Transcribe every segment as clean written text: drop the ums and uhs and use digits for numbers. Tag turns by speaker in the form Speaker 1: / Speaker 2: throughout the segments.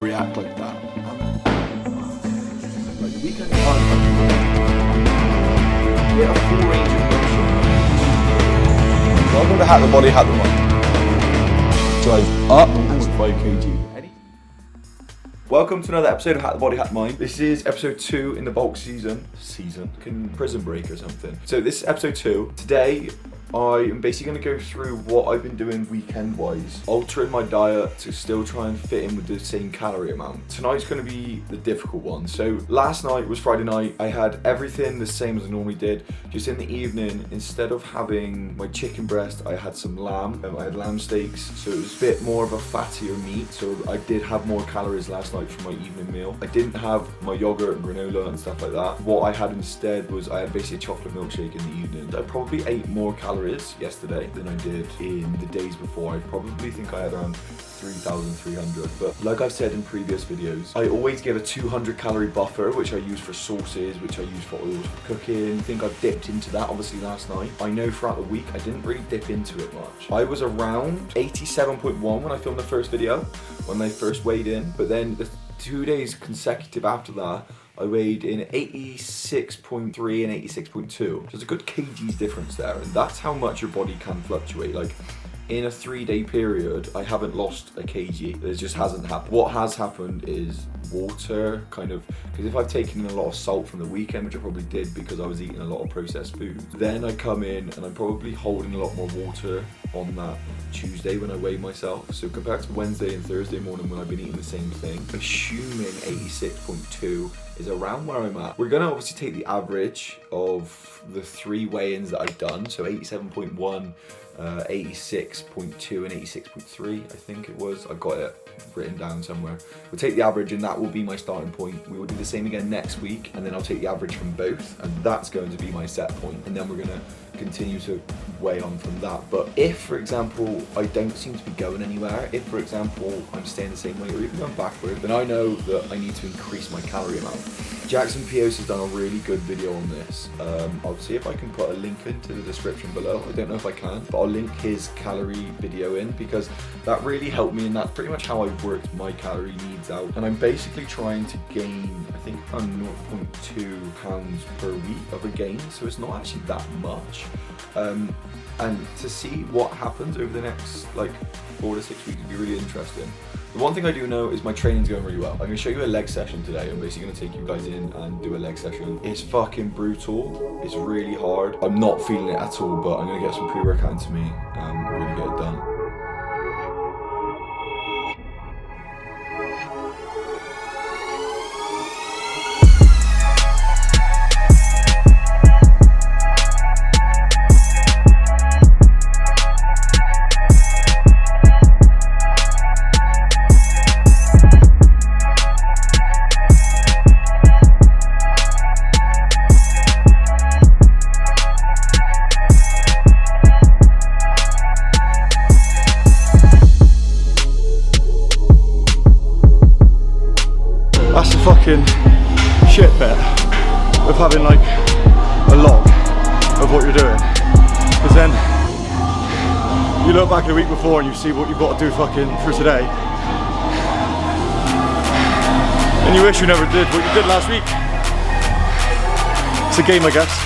Speaker 1: react like that. Like the weekend time, get a full range of motion. Welcome to Hack the Body, Hack the Mind. Drive up 5 kg. Welcome to another episode of Hack the Body, Hack the Mind. This is episode 2 in the bulk season. Can prison break or something. So this is episode 2. Today, I am basically going to go through what I've been doing weekend-wise, altering my diet to still try and fit in with the same calorie amount. Tonight's going to be the difficult one. So last night was Friday night. I had everything the same as I normally did. Just in the evening, instead of having my chicken breast, I had some lamb. I had lamb steaks, so it was a bit more of a fattier meat. So I did have more calories last night for my evening meal. I didn't have my yogurt and granola and stuff like that. What I had instead was I had basically a chocolate milkshake in the evening. I probably ate more calories yesterday than I did in the days before. I probably think I had around 3,300, but like I've said in previous videos, I always give a 200 calorie buffer, which I use for sauces, which I use for oils for cooking. I think I've dipped into that obviously last night. I know throughout the week I didn't really dip into it much. I was around 87.1 when I filmed the first video, when I first weighed in, but then the 2 days consecutive after that, I weighed in 86.3 and 86.2. So there's a good kgs difference there, and that's how much your body can fluctuate. Like in a 3-day period, I haven't lost a kg. It just hasn't happened. What has happened is water, kind of, because if I've taken in a lot of salt from the weekend, which I probably did because I was eating a lot of processed food, then I come in and I'm probably holding a lot more water on that Tuesday when I weigh myself. So compared to Wednesday and Thursday morning when I've been eating the same thing, assuming 86.2 is around where I'm at. We're gonna obviously take the average of the 3 weigh-ins that I've done, so 87.1, 86.2 and 86.3, I think it was. I've got it written down somewhere. We'll take the average and that will be my starting point. We will do the same again next week, and then I'll take the average from both, and that's going to be my set point, and then we're gonna continue to weigh on from that. But if, for example, I don't seem to be going anywhere, if, for example, I'm staying the same weight or even going backward, then I know that I need to increase my calorie amount. Jackson Pios has done a really good video on this. I'll see if I can put a link into the description below. I don't know if I can, but I'll link his calorie video in, because that really helped me, and that's pretty much how I've worked my calorie needs out. And I'm basically trying to gain, I think, around 0.2 pounds per week of a gain, so it's not actually that much. And to see what happens over the next like 4 to 6 weeks would be really interesting. The one thing I do know is my training's going really well. I'm gonna show you a leg session today. I'm basically gonna take you guys in and do a leg session. It's fucking brutal. It's really hard. I'm not feeling it at all, but I'm gonna get some pre-workout into me and we're gonna get it done. That's the fucking shit bit of having like a log of what you're doing, because then you look back a week before and you see what you've got to do fucking for today, and you wish you never did what you did last week. It's a game, I guess.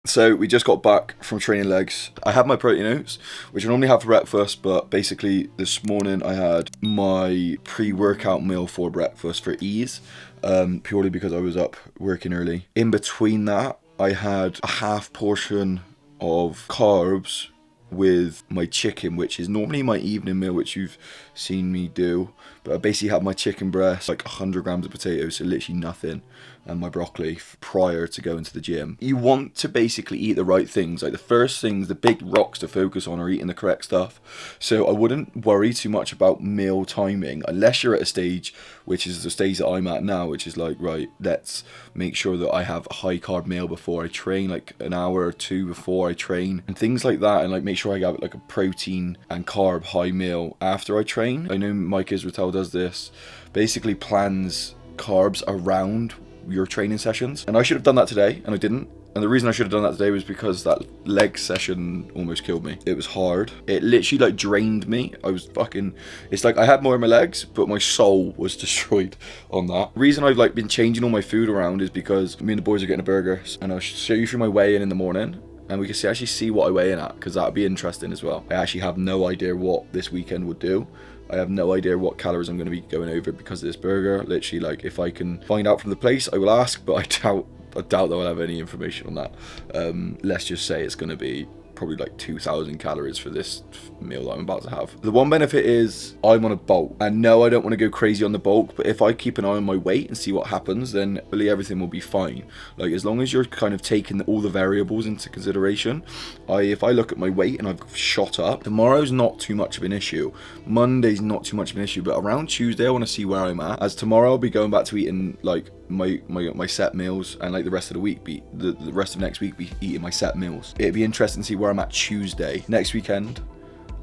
Speaker 1: So we just got back from training legs. I had my protein oats, which I normally have for breakfast, but basically this morning I had my pre-workout meal for breakfast for ease, purely because I was up working early. In between that, I had a half portion of carbs with my chicken, which is normally my evening meal, which you've seen me do, but I basically had my chicken breast, like 100 grams of potatoes, so literally nothing, and my broccoli prior to going to the gym. You want to basically eat the right things. Like the first things, the big rocks to focus on are eating the correct stuff. So I wouldn't worry too much about meal timing unless you're at a stage, which is the stage that I'm at now, which is like, right, let's make sure that I have a high carb meal before I train, like an hour or two before I train and things like that, and like make make sure I have like a protein and carb high meal after I train. I know Mike Israel does this, basically plans carbs around your training sessions, and I should have done that today and I didn't. And the reason I should have done that today was because that leg session almost killed me. It was hard. It literally like drained me. I was fucking, it's like I had more in my legs, but my soul was destroyed on that. The reason I've like been changing all my food around is because me and the boys are getting a burger, and I'll show you through my weigh-in in the morning, and we can actually see what I weigh in at, because that'd be interesting as well. I actually have no idea what this weekend would do. I have no idea what calories I'm going to be going over because of this burger. Literally, like, if I can find out from the place, I will ask, but I doubt that I'll have any information on that. Let's just say it's going to be probably like 2,000 calories for this meal that I'm about to have. The one benefit is I'm on a bulk, and no, I don't want to go crazy on the bulk, but if I keep an eye on my weight and see what happens, then really everything will be fine. Like, as long as you're kind of taking all the variables into consideration. If I look at my weight and I've shot up, tomorrow's not too much of an issue, Monday's not too much of an issue, but around Tuesday I want to see where I'm at, as tomorrow I'll be going back to eating like my set meals, and like the rest of the week the rest of next week be eating my set meals. It'd be interesting to see where I'm at Tuesday. Next weekend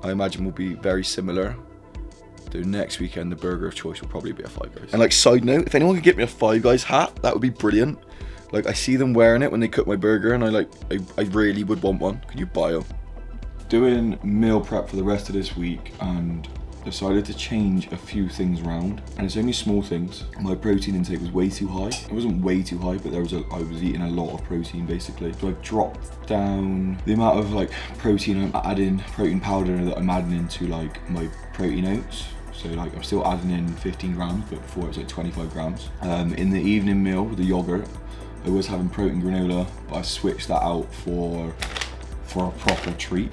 Speaker 1: I imagine will be very similar. So next weekend the burger of choice will probably be a Five Guys. And like, side note, if anyone could get me a Five Guys hat, that would be brilliant. Like, I see them wearing it when they cook my burger, and I really would want one. Could you buy them? Doing meal prep for the rest of this week, and decided to change a few things around, and it's only small things. My protein intake was way too high. It wasn't way too high, but I was eating a lot of protein basically. So I've dropped down the amount of like protein I'm adding, protein powder that I'm adding into like my protein oats. So like, I'm still adding in 15 grams, but before it was like 25 grams. In the evening meal with the yogurt, I was having protein granola, but I switched that out for a proper treat.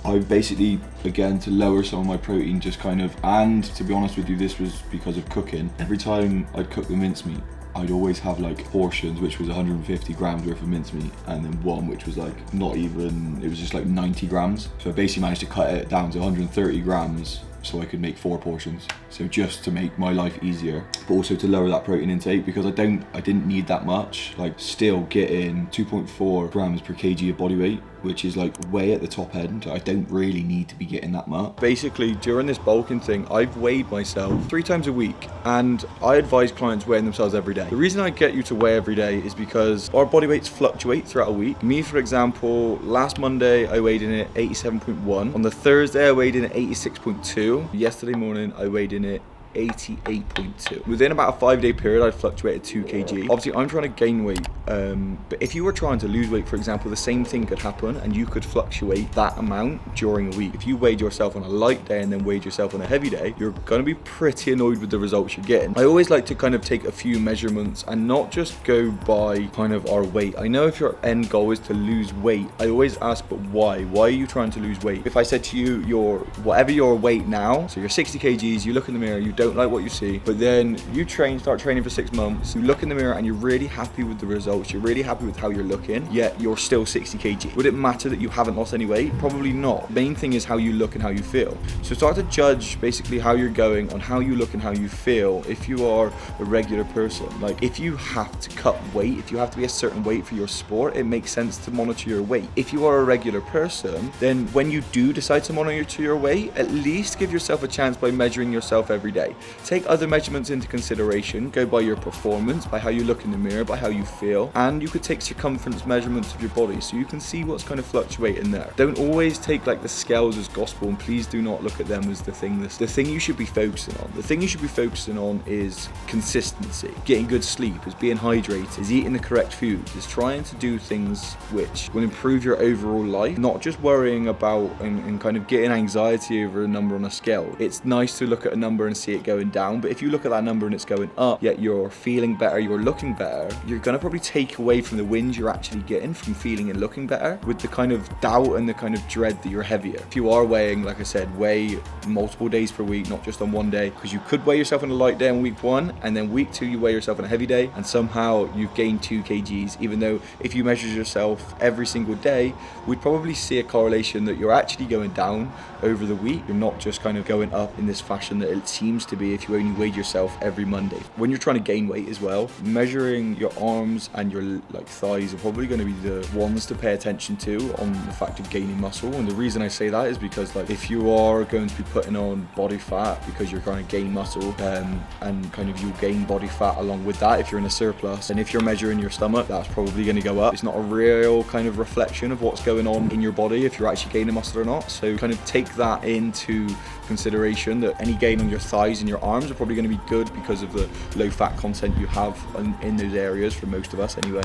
Speaker 1: I basically, again, to lower some of my protein, just kind of, and to be honest with you, this was because of cooking. Every time I'd cook the mincemeat, I'd always have like portions, which was 150 grams worth of mincemeat, and then one which was like not even, it was just like 90 grams. So I basically managed to cut it down to 130 grams so I could make 4 portions. So just to make my life easier, but also to lower that protein intake, because I didn't need that much. Like, still getting 2.4 grams per kg of body weight, which is like way at the top end. I don't really need to be getting that much. Basically, during this bulking thing, I've weighed myself 3 times a week, and I advise clients weighing themselves every day. The reason I get you to weigh every day is because our body weights fluctuate throughout a week. Me, for example, last Monday I weighed in at 87.1. On the Thursday I weighed in at 86.2. Yesterday morning I weighed in at 88.2. Within about a 5-day period, I'd fluctuated 2 kg. Obviously, I'm trying to gain weight, but if you were trying to lose weight, for example, the same thing could happen, and you could fluctuate that amount during a week. If you weighed yourself on a light day and then weighed yourself on a heavy day, you're going to be pretty annoyed with the results you're getting. I always like to kind of take a few measurements and not just go by kind of our weight. I know if your end goal is to lose weight, I always ask, but why? Why are you trying to lose weight? If I said to you, whatever your weight now, so you're 60 kgs, you look in the mirror, you don't like what you see, but then you start training for 6 months, you look in the mirror and you're really happy with the results, you're really happy with how you're looking, yet you're still 60 kg. Would it matter that you haven't lost any weight? Probably not. Main thing is how you look and how you feel. So start to judge basically how you're going on how you look and how you feel if you are a regular person. Like, if you have to cut weight, if you have to be a certain weight for your sport, it makes sense to monitor your weight. If you are a regular person, then when you do decide to monitor your weight, at least give yourself a chance by measuring yourself every day. Take other measurements into consideration, go by your performance, by how you look in the mirror, by how you feel, and you could take circumference measurements of your body so you can see what's kind of fluctuating there. Don't always take like the scales as gospel, and please do not look at them as the thing you should be focusing on. The thing you should be focusing on is consistency, getting good sleep, is being hydrated, is eating the correct foods, is trying to do things which will improve your overall life, not just worrying about and kind of getting anxiety over a number on a scale. It's nice to look at a number and see it going down, but if you look at that number and it's going up, yet you're feeling better, you're looking better, you're gonna probably take away from the wins you're actually getting from feeling and looking better, with the kind of doubt and the kind of dread that you're heavier. If you are weighing, like I said, weigh multiple days per week, not just on one day, because you could weigh yourself on a light day on week 1, and then week 2 you weigh yourself on a heavy day, and somehow you've gained 2 kgs, even though if you measure yourself every single day, we'd probably see a correlation that you're actually going down over the week. You're not just kind of going up in this fashion that it seems
Speaker 2: used to be if you only weighed yourself every Monday. When you're trying to gain weight as well, measuring your arms and your thighs are probably going to be the ones to pay attention to on the fact of gaining muscle. And the reason I say that is because if you are going to be putting on body fat because you're trying to gain muscle, and kind of you'll gain body fat along with that if you're in a surplus, and if you're measuring your stomach, that's probably going to go up. It's not a real kind of reflection of what's going on in your body if you're actually gaining muscle or not. So kind of take that into consideration, that any gain on your thighs and your arms are probably going to be good because of the low fat content you have in those areas, for most of us anyway.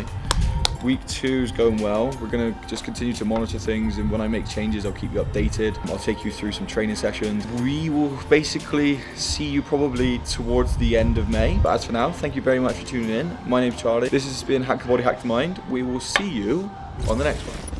Speaker 2: Week 2 is going well. We're going to just continue to monitor things, and when I make changes, I'll keep you updated. I'll take you through some training sessions. We will basically see you probably towards the end of May. But as for now, thank you very much for tuning in. My name's Charlie. This has been Hack the Body, Hack the Mind. We will see you on the next one.